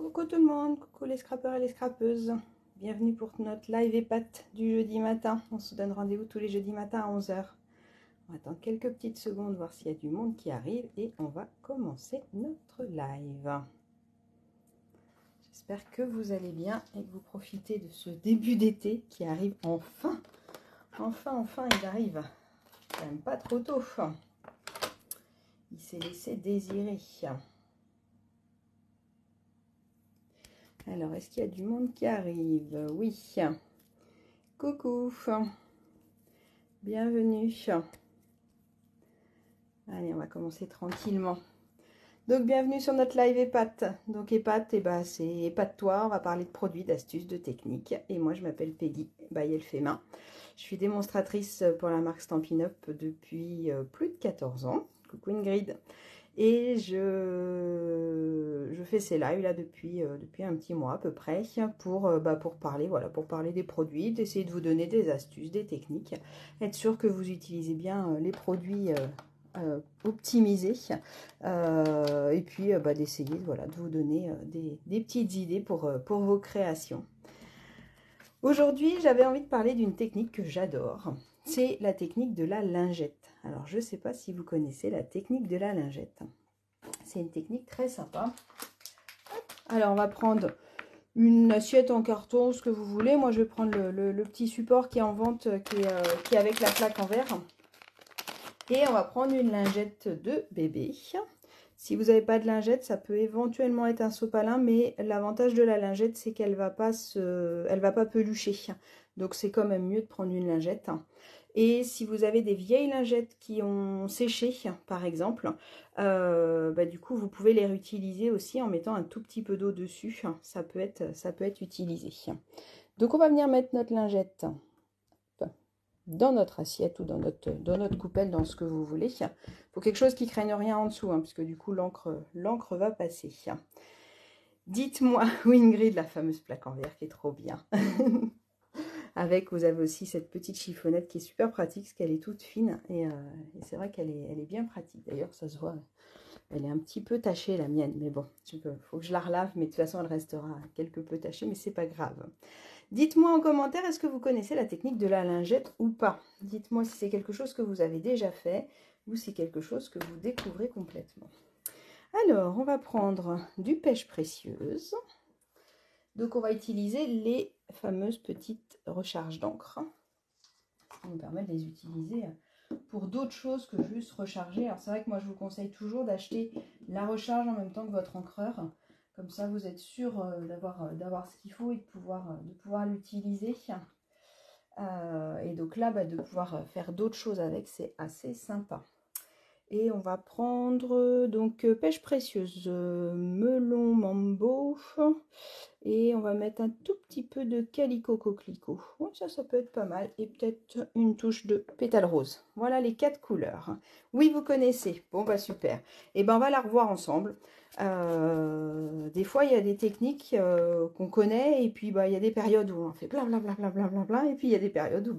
Coucou tout le monde, coucou les scrappeurs et les scrappeuses. Bienvenue pour notre live et pâte du jeudi matin. On se donne rendez-vous tous les jeudis matins à 11 h. On va attendre quelques petites secondes, voir s'il y a du monde qui arrive et on va commencer notre live. J'espère que vous allez bien et que vous profitez de ce début d'été qui arrive enfin. Enfin, il arrive. Quand même pas trop tôt. Il s'est laissé désirer. Alors, est-ce qu'il y a du monde qui arrive? Oui. Coucou. Bienvenue. Allez, on va commencer tranquillement. Donc, bienvenue sur notre live EPAT. Donc, EPAT, c'est épate-toi. On va parler de produits, d'astuces, de techniques. Et moi, je m'appelle Peggy, by Elle fait main. Je suis démonstratrice pour la marque Stampin' Up depuis plus de 14 ans. Coucou Ingrid. Et je fais ces lives là depuis un petit mois à peu près pour parler, voilà, pour parler des produits, d'essayer de vous donner des astuces, des techniques, être sûr que vous utilisez bien les produits optimisés et puis d'essayer voilà, de vous donner des petites idées pour vos créations. Aujourd'hui, j'avais envie de parler d'une technique que j'adore. C'est la technique de la lingette. Alors, je ne sais pas si vous connaissez la technique de la lingette. C'est une technique très sympa. Alors, on va prendre une assiette en carton, ce que vous voulez. Moi, je vais prendre le petit support qui est en vente, qui est avec la plaque en verre. Et on va prendre une lingette de bébé. Si vous n'avez pas de lingette, ça peut éventuellement être un sopalin, mais l'avantage de la lingette, c'est qu'elle va pas pelucher. Donc, c'est quand même mieux de prendre une lingette. Et si vous avez des vieilles lingettes qui ont séché, par exemple, du coup, vous pouvez les réutiliser aussi en mettant un tout petit peu d'eau dessus. Ça peut être utilisé. Donc, on va venir mettre notre lingette dans notre assiette ou dans notre coupelle, dans ce que vous voulez. Il faut quelque chose qui craigne rien en dessous, puisque du coup, l'encre va passer. Dites-moi, oui, Ingrid, la fameuse plaque en verre qui est trop bien. Avec, vous avez aussi cette petite chiffonnette qui est super pratique, parce qu'elle est toute fine. Et c'est vrai qu'elle est bien pratique. D'ailleurs, ça se voit, elle est un petit peu tachée, la mienne. Mais bon, il faut que je la relave. Mais de toute façon, elle restera quelque peu tachée, mais c'est pas grave. Dites-moi en commentaire, est-ce que vous connaissez la technique de la lingette ou pas? Dites-moi si c'est quelque chose que vous avez déjà fait ou si c'est quelque chose que vous découvrez complètement. Alors, on va prendre du pêche précieuse. Donc, on va utiliser les fameuses petites recharges d'encre. Ça nous permet de les utiliser pour d'autres choses que juste recharger. Alors, c'est vrai que moi, je vous conseille toujours d'acheter la recharge en même temps que votre encreur. Comme ça, vous êtes sûr d'avoir ce qu'il faut et de pouvoir l'utiliser. Et donc là, de pouvoir faire d'autres choses avec, c'est assez sympa. Et on va prendre donc pêche précieuse, melon mambo. Et on va mettre un tout petit peu de calico coquelicot. Ouais, ça peut être pas mal. Et peut-être une touche de pétale rose. Voilà les 4 couleurs. Oui, vous connaissez. Bon, super. Et on va la revoir ensemble. Des fois, il y a des techniques qu'on connaît. Et puis, il y a des périodes où on fait blablabla. Et puis, il y a des périodes où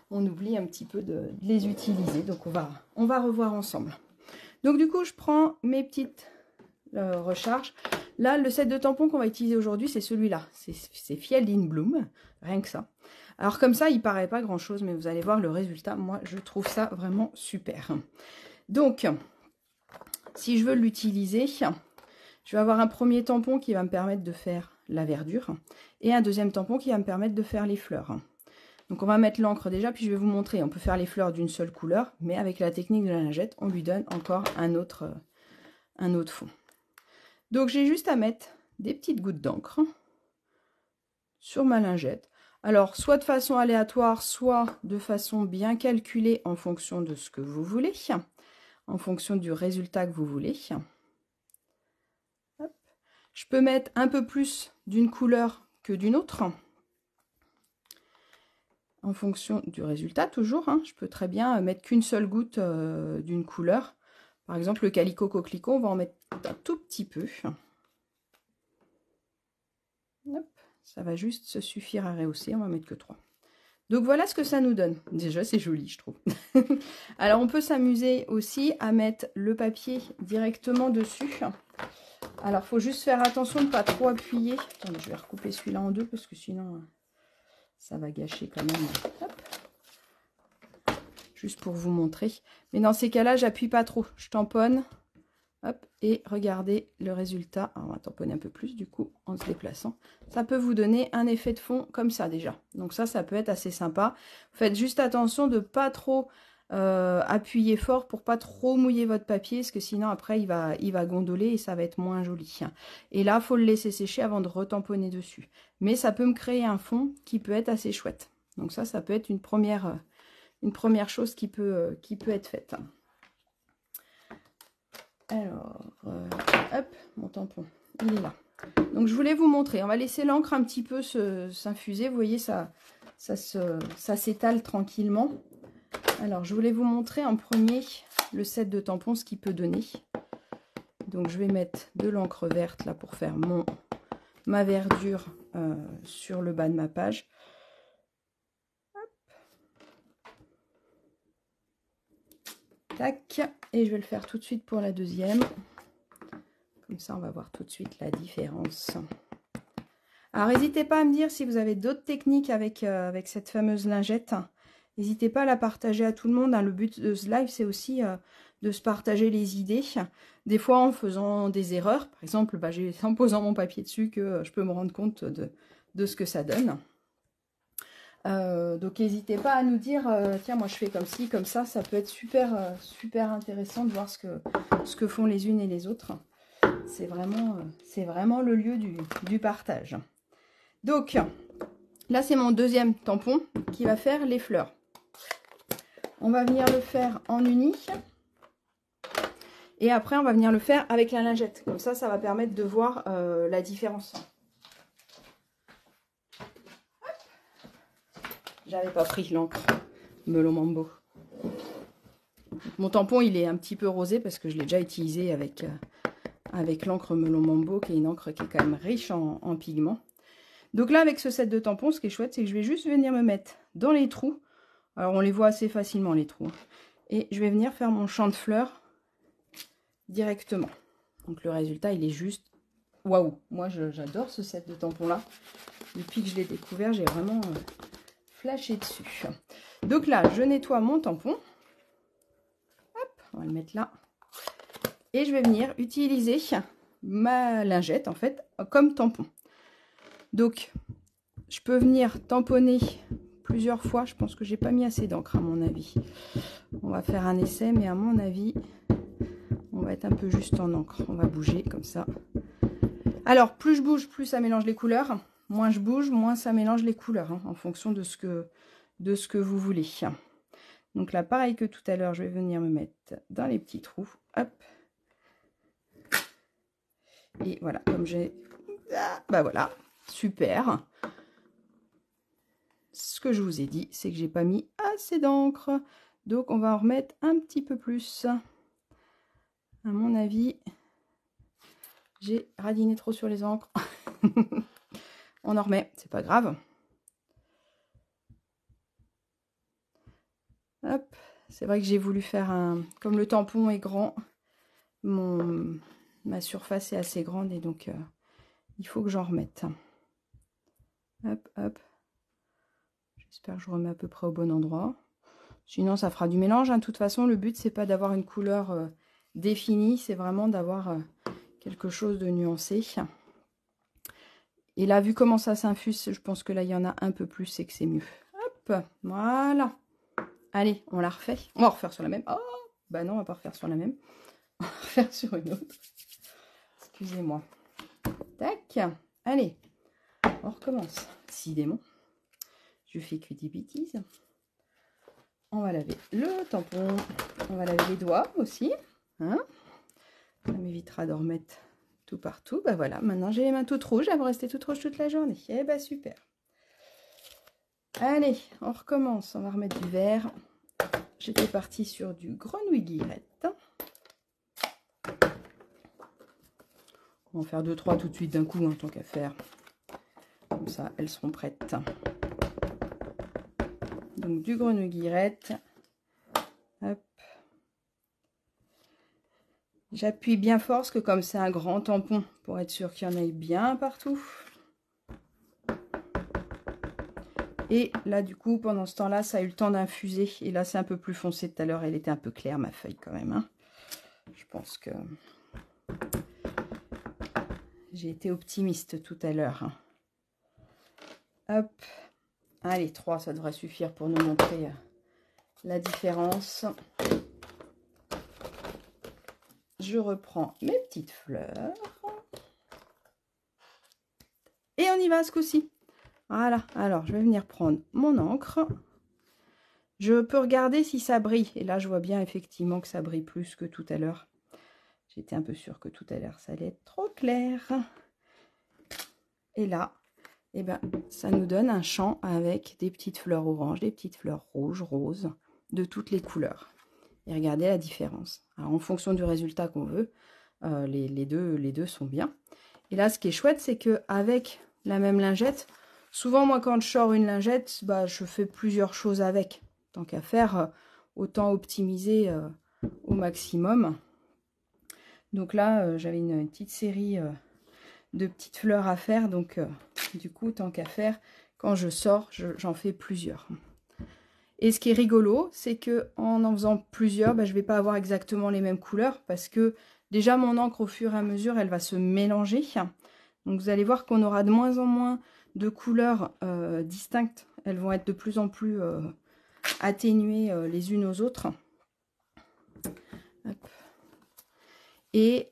on oublie un petit peu de les utiliser. Donc, on va revoir ensemble. Donc, du coup, je prends mes petites recharges. Là, le set de tampons qu'on va utiliser aujourd'hui, c'est celui-là. C'est Field in Bloom, rien que ça. Alors comme ça, il paraît pas grand-chose, mais vous allez voir le résultat. Moi, je trouve ça vraiment super. Donc, si je veux l'utiliser, je vais avoir un premier tampon qui va me permettre de faire la verdure et un deuxième tampon qui va me permettre de faire les fleurs. Donc, on va mettre l'encre déjà, puis je vais vous montrer. On peut faire les fleurs d'une seule couleur, mais avec la technique de la lingette, on lui donne encore un autre fond. Donc, j'ai juste à mettre des petites gouttes d'encre sur ma lingette. Alors, soit de façon aléatoire, soit de façon bien calculée en fonction de ce que vous voulez, en fonction du résultat que vous voulez. Hop. Je peux mettre un peu plus d'une couleur que d'une autre, en fonction du résultat toujours. Je peux très bien mettre qu'une seule goutte d'une couleur. Par exemple, le calico coquelicot, on va en mettre un tout petit peu. Hop, ça va juste se suffire à rehausser, on va mettre que 3. Donc voilà ce que ça nous donne. Déjà, c'est joli, je trouve. Alors, on peut s'amuser aussi à mettre le papier directement dessus. Alors, il faut juste faire attention de ne pas trop appuyer. Attendez, je vais recouper celui-là en deux parce que sinon, ça va gâcher quand même. Hop. Juste pour vous montrer. Mais dans ces cas-là, j'appuie pas trop. Je tamponne. Hop. Et regardez le résultat. Alors, on va tamponner un peu plus du coup en se déplaçant. Ça peut vous donner un effet de fond comme ça déjà. Donc ça peut être assez sympa. Faites juste attention de ne pas trop appuyer fort pour pas trop mouiller votre papier. Parce que sinon après il va gondoler et ça va être moins joli. Et là, il faut le laisser sécher avant de retamponner dessus. Mais ça peut me créer un fond qui peut être assez chouette. Donc ça peut être une première chose qui peut être faite. Alors, hop, mon tampon, il est là. Donc, je voulais vous montrer. On va laisser l'encre un petit peu s'infuser. Vous voyez, ça s'étale tranquillement. Alors, je voulais vous montrer en premier le set de tampons, ce qu'il peut donner. Donc, je vais mettre de l'encre verte là pour faire ma verdure sur le bas de ma page. Tac, et je vais le faire tout de suite pour la deuxième. Comme ça, on va voir tout de suite la différence. Alors, n'hésitez pas à me dire si vous avez d'autres techniques avec cette fameuse lingette. N'hésitez pas à la partager à tout le monde. Le but de ce live, c'est aussi de se partager les idées. Des fois, en faisant des erreurs. Par exemple, en posant mon papier dessus que je peux me rendre compte de ce que ça donne. Donc n'hésitez pas à nous dire tiens, moi je fais comme ci, comme ça peut être super intéressant de voir ce que font les unes et les autres. C'est vraiment le lieu du partage. Donc là c'est mon deuxième tampon qui va faire les fleurs. On va venir le faire en uni et après on va venir le faire avec la lingette. Comme ça va permettre de voir la différence. J'avais pas pris l'encre Melon Mambo. Mon tampon, il est un petit peu rosé parce que je l'ai déjà utilisé avec l'encre Melon Mambo, qui est une encre qui est quand même riche en pigments. Donc là, avec ce set de tampons, ce qui est chouette, c'est que je vais juste venir me mettre dans les trous. Alors, on les voit assez facilement, les trous. Et je vais venir faire mon champ de fleurs directement. Donc, le résultat, il est juste waouh. Moi, j'adore ce set de tampons-là. Depuis que je l'ai découvert, j'ai vraiment... flashé dessus. Donc là, je nettoie mon tampon. Hop, on va le mettre là. Et je vais venir utiliser ma lingette, en fait, comme tampon. Donc, je peux venir tamponner plusieurs fois. Je pense que j'ai pas mis assez d'encre, à mon avis. On va faire un essai, mais à mon avis, on va être un peu juste en encre. On va bouger comme ça. Alors, plus je bouge, plus ça mélange les couleurs. Moins je bouge, moins ça mélange les couleurs, en fonction de ce que vous voulez. Donc là, pareil que tout à l'heure, je vais venir me mettre dans les petits trous. Hop. Et voilà, comme j'ai... bah voilà, super. Ce que je vous ai dit, c'est que j'ai pas mis assez d'encre. Donc, on va en remettre un petit peu plus. À mon avis, j'ai radiné trop sur les encres. On en remet, c'est pas grave. Hop, c'est vrai que j'ai voulu faire un... Comme le tampon est grand, ma surface est assez grande et donc il faut que j'en remette. Hop, hop. J'espère que je remets à peu près au bon endroit. Sinon, ça fera du mélange. De toute façon, le but, c'est pas d'avoir une couleur définie, c'est vraiment d'avoir quelque chose de nuancé. Et là, vu comment ça s'infuse, je pense que là, il y en a un peu plus et que c'est mieux. Hop, voilà. Allez, on la refait. On va refaire sur la même. Oh, bah non, on va pas refaire sur la même. On va refaire sur une autre. Excusez-moi. Tac. Allez, on recommence. Décidément, je fais que des bêtises. On va laver le tampon. On va laver les doigts aussi. Hein, ça m'évitera de remettre tout partout. Bah voilà, maintenant j'ai les mains toutes rouges. Elles vont rester toutes rouges toute la journée. Eh bah super. Allez, on recommence. On va remettre du vert. J'étais partie sur du grenouille guillerette. On va en faire 2-3 tout de suite d'un coup, en tant qu'à faire. Comme ça, elles seront prêtes. Donc du grenouille guillerette. Hop. J'appuie bien fort parce que comme c'est un grand tampon, pour être sûr qu'il y en ait bien partout. Et là, du coup, pendant ce temps-là, ça a eu le temps d'infuser. Et là, c'est un peu plus foncé. Tout à l'heure, elle était un peu claire, ma feuille, quand même. Hein. Je pense que j'ai été optimiste tout à l'heure. Hein. Hop. Allez, 3, ça devrait suffire pour nous montrer la différence. Je reprends mes petites fleurs. Et on y va ce coup-ci. Voilà, alors je vais venir prendre mon encre. Je peux regarder si ça brille. Et là, je vois bien effectivement que ça brille plus que tout à l'heure. J'étais un peu sûre que tout à l'heure, ça allait être trop clair. Et là, eh ben, ça nous donne un champ avec des petites fleurs oranges, des petites fleurs rouges, roses, de toutes les couleurs. Et regardez la différence. Alors, en fonction du résultat qu'on veut, les deux sont bien. Et là, ce qui est chouette, c'est qu'avec la même lingette, souvent, moi, quand je sors une lingette, bah, je fais plusieurs choses avec. Tant qu'à faire, autant optimiser au maximum. Donc là, j'avais une petite série de petites fleurs à faire. Donc, du coup, tant qu'à faire, quand je sors, j'en fais plusieurs. Et ce qui est rigolo, c'est que en faisant plusieurs, bah, je ne vais pas avoir exactement les mêmes couleurs parce que déjà, mon encre, au fur et à mesure, elle va se mélanger. Donc, vous allez voir qu'on aura de moins en moins de couleurs distinctes. Elles vont être de plus en plus atténuées les unes aux autres. Hop. Et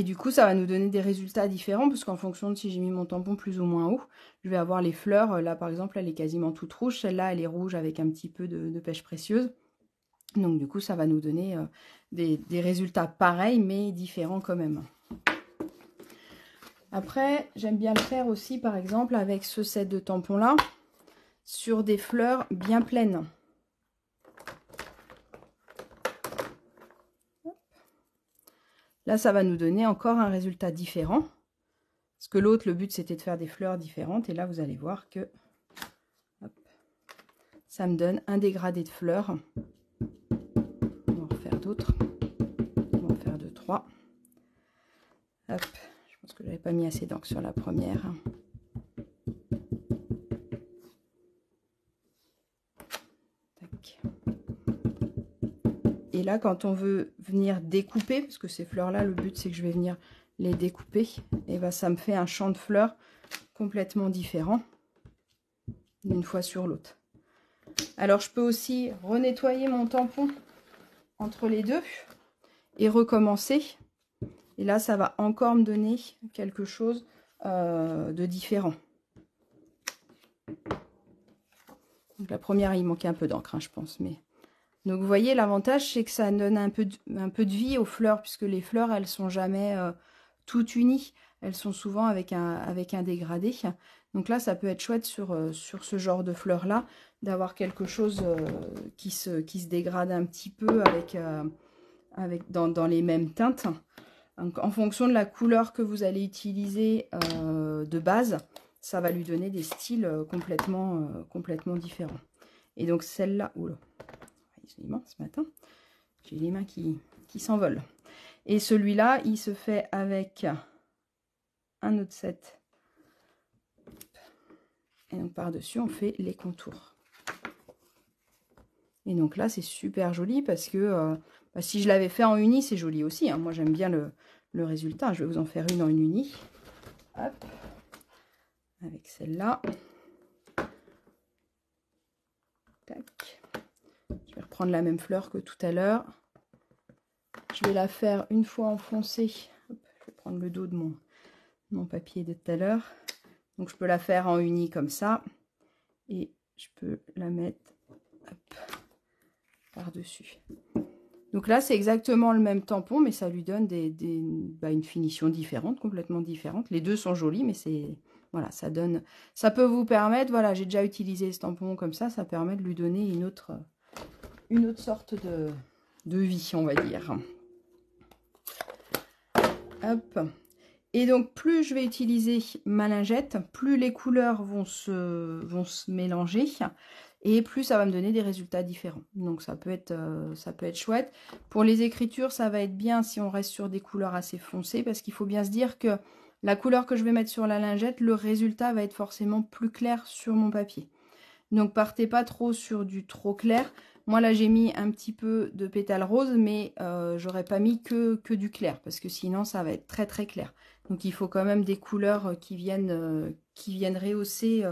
du coup, ça va nous donner des résultats différents parce qu'en fonction de si j'ai mis mon tampon plus ou moins haut, je vais avoir les fleurs. Là, par exemple, elle est quasiment toute rouge. Celle-là, elle est rouge avec un petit peu de pêche précieuse. Donc, du coup, ça va nous donner des résultats pareils, mais différents quand même. Après, j'aime bien le faire aussi, par exemple, avec ce set de tampons-là, sur des fleurs bien pleines. Là, ça va nous donner encore un résultat différent. Parce que l'autre, le but, c'était de faire des fleurs différentes. Et là, vous allez voir que hop, ça me donne un dégradé de fleurs. On va en refaire d'autres. On va en faire 2, 3. Hop, je pense que je n'avais pas mis assez d'encre sur la première. Tac. Et là, quand on veut venir découper, parce que ces fleurs-là, le but, c'est que je vais venir les découper, et ben ça me fait un champ de fleurs complètement différent d'une fois sur l'autre. Alors, je peux aussi renettoyer mon tampon entre les deux et recommencer. Et là, ça va encore me donner quelque chose de différent. Donc, la première, il manquait un peu d'encre, hein, je pense. Mais... Donc, vous voyez, l'avantage, c'est que ça donne un peu de vie aux fleurs, puisque les fleurs, elles sont jamais toutes unies. Elles sont souvent avec un dégradé. Donc là, ça peut être chouette sur ce genre de fleurs-là, d'avoir quelque chose qui se dégrade un petit peu dans les mêmes teintes. Donc, en fonction de la couleur que vous allez utiliser de base, ça va lui donner des styles complètement différents. Et donc celle-là, oula, excusez-moi, ce matin, j'ai les mains qui s'envolent. Et celui-là, il se fait avec un autre set. Et donc par-dessus, on fait les contours. Et donc là, c'est super joli parce que si je l'avais fait en uni, c'est joli aussi. Hein. Moi, j'aime bien le résultat. Je vais vous en faire une en uni. Hop. Avec celle-là. Tac. Je vais reprendre la même fleur que tout à l'heure. Je vais la faire une fois enfoncée. Hop. Je vais prendre le dos de mon papier de tout à l'heure. Donc, je peux la faire en uni comme ça. Et je peux la mettre par-dessus. Donc là, c'est exactement le même tampon, mais ça lui donne une finition différente, complètement différente. Les deux sont jolis, mais c'est... Voilà, ça peut vous permettre... Voilà, j'ai déjà utilisé ce tampon comme ça permet de lui donner une autre sorte de vie, on va dire. Hop. Et donc, plus je vais utiliser ma lingette, plus les couleurs vont se mélanger. et plus ça va me donner des résultats différents. Donc ça peut être chouette. Pour les écritures, ça va être bien si on reste sur des couleurs assez foncées, parce qu'il faut bien se dire que la couleur que je vais mettre sur la lingette, le résultat va être forcément plus clair sur mon papier. Donc partez pas trop sur du trop clair. Moi là j'ai mis un petit peu de pétales roses, mais j'aurais pas mis que du clair, parce que sinon ça va être très très clair. Donc il faut quand même des couleurs qui viennent rehausser,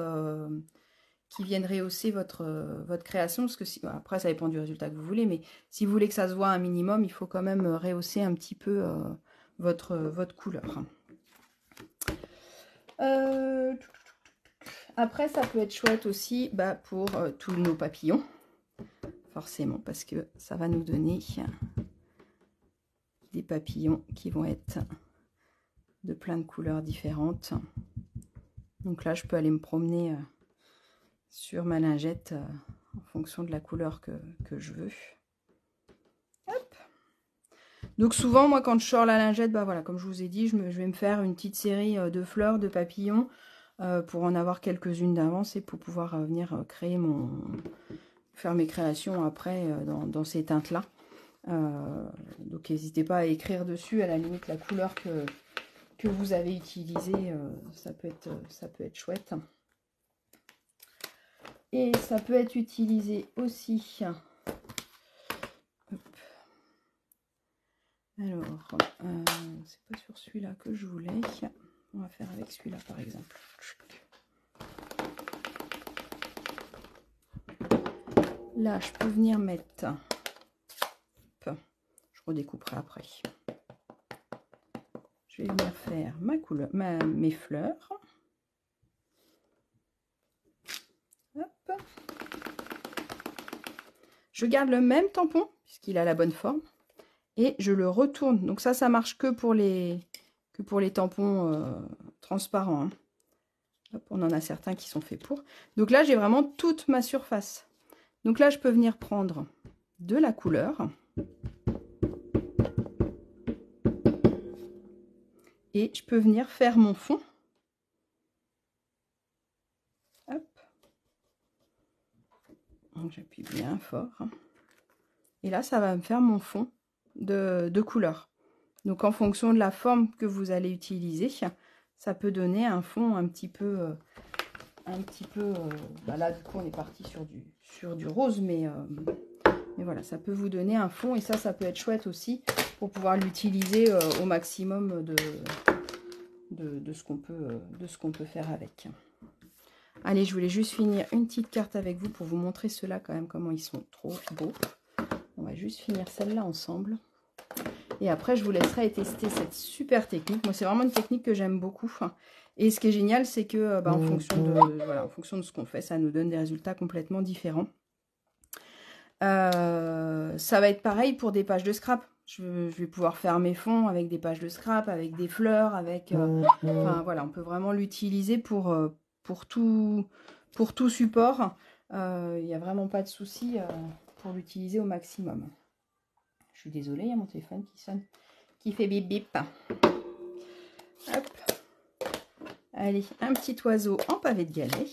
votre création, parce que après ça dépend du résultat que vous voulez, mais si vous voulez que ça se voit un minimum, il faut quand même rehausser un petit peu votre couleur. Après, ça peut être chouette aussi pour tous nos papillons, forcément, parce que ça va nous donner des papillons qui vont être de plein de couleurs différentes. Donc là, je peux aller me promener sur ma lingette en fonction de la couleur que je veux. Hop. Donc souvent, moi, quand je sors la lingette, voilà, comme je vous ai dit, je vais me faire une petite série de fleurs, de papillons, pour en avoir quelques-unes d'avance et pour pouvoir venir faire mes créations après dans ces teintes-là. Donc n'hésitez pas à écrire dessus, à la limite, la couleur que vous avez utilisée, ça peut être chouette. Et ça peut être utilisé aussi. Hop. Alors, c'est pas sur celui-là que je voulais. On va faire avec celui-là par exemple. Là, je peux venir mettre. Hop, je redécouperai après. Je vais venir faire ma couleur, mes fleurs. Hop. Je garde le même tampon puisqu'il a la bonne forme et je le retourne. Donc ça marche que pour les tampons transparents. Hein. Hop, on en a certains qui sont faits pour. Donc là, j'ai vraiment toute ma surface. Donc là, je peux venir prendre de la couleur. Et je peux venir faire mon fond. Hop. Donc j'appuie bien fort. Et là, ça va me faire mon fond de couleur. Donc en fonction de la forme que vous allez utiliser, ça peut donner un fond un petit peu là du coup on est parti sur du rose, mais voilà, ça peut vous donner un fond et ça peut être chouette aussi pour pouvoir l'utiliser au maximum de ce qu'on peut faire avec. Allez, je voulais juste finir une petite carte avec vous pour vous montrer ceux-là quand même, comment ils sont trop beaux. On va juste finir celle-là ensemble. Et après, je vous laisserai tester cette super technique. Moi, c'est vraiment une technique que j'aime beaucoup. Et ce qui est génial, c'est que en fonction de ce qu'on fait, ça nous donne des résultats complètement différents. Ça va être pareil pour des pages de scrap. Je vais pouvoir faire mes fonds avec des pages de scrap, avec des fleurs, avec... enfin, voilà, on peut vraiment l'utiliser pour tout support. Il n'y a vraiment pas de souci pour l'utiliser au maximum. Je suis désolée, il y a mon téléphone qui sonne, qui fait bip bip. Hop. Allez, un petit oiseau en pavé de galet.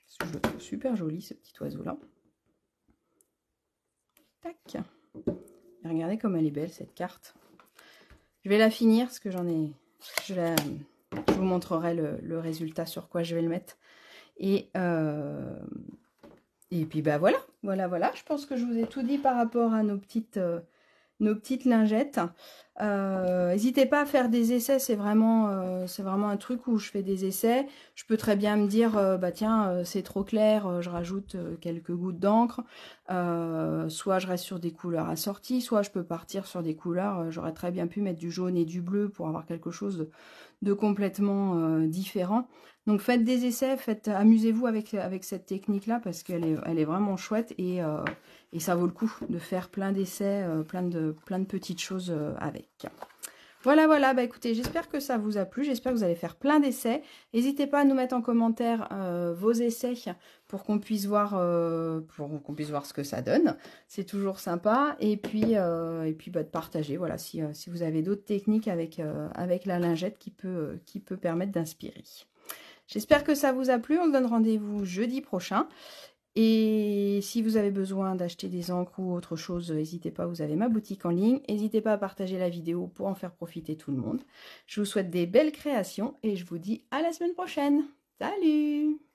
Je le trouve super joli, ce petit oiseau-là. Tac. Et regardez comme elle est belle, cette carte. Je vais la finir, parce que je vous montrerai le résultat, sur quoi je vais le mettre. Et puis voilà. Je pense que je vous ai tout dit par rapport à nos petites lingettes. N'hésitez pas à faire des essais, c'est vraiment un truc où je fais des essais. Je peux très bien me dire, tiens, c'est trop clair, je rajoute quelques gouttes d'encre. Soit je reste sur des couleurs assorties, soit je peux partir sur des couleurs. J'aurais très bien pu mettre du jaune et du bleu pour avoir quelque chose de complètement différent. Donc faites des essais, amusez-vous avec cette technique-là parce qu'elle est vraiment chouette et ça vaut le coup de faire plein d'essais, plein de petites choses avec. Voilà, écoutez, j'espère que ça vous a plu, j'espère que vous allez faire plein d'essais. N'hésitez pas à nous mettre en commentaire vos essais pour qu'on puisse voir ce que ça donne. C'est toujours sympa. Et puis de partager, voilà, si vous avez d'autres techniques avec la lingette qui peut permettre d'inspirer. J'espère que ça vous a plu. On se donne rendez-vous jeudi prochain. Et si vous avez besoin d'acheter des encres ou autre chose, n'hésitez pas, vous avez ma boutique en ligne. N'hésitez pas à partager la vidéo pour en faire profiter tout le monde. Je vous souhaite des belles créations et je vous dis à la semaine prochaine. Salut!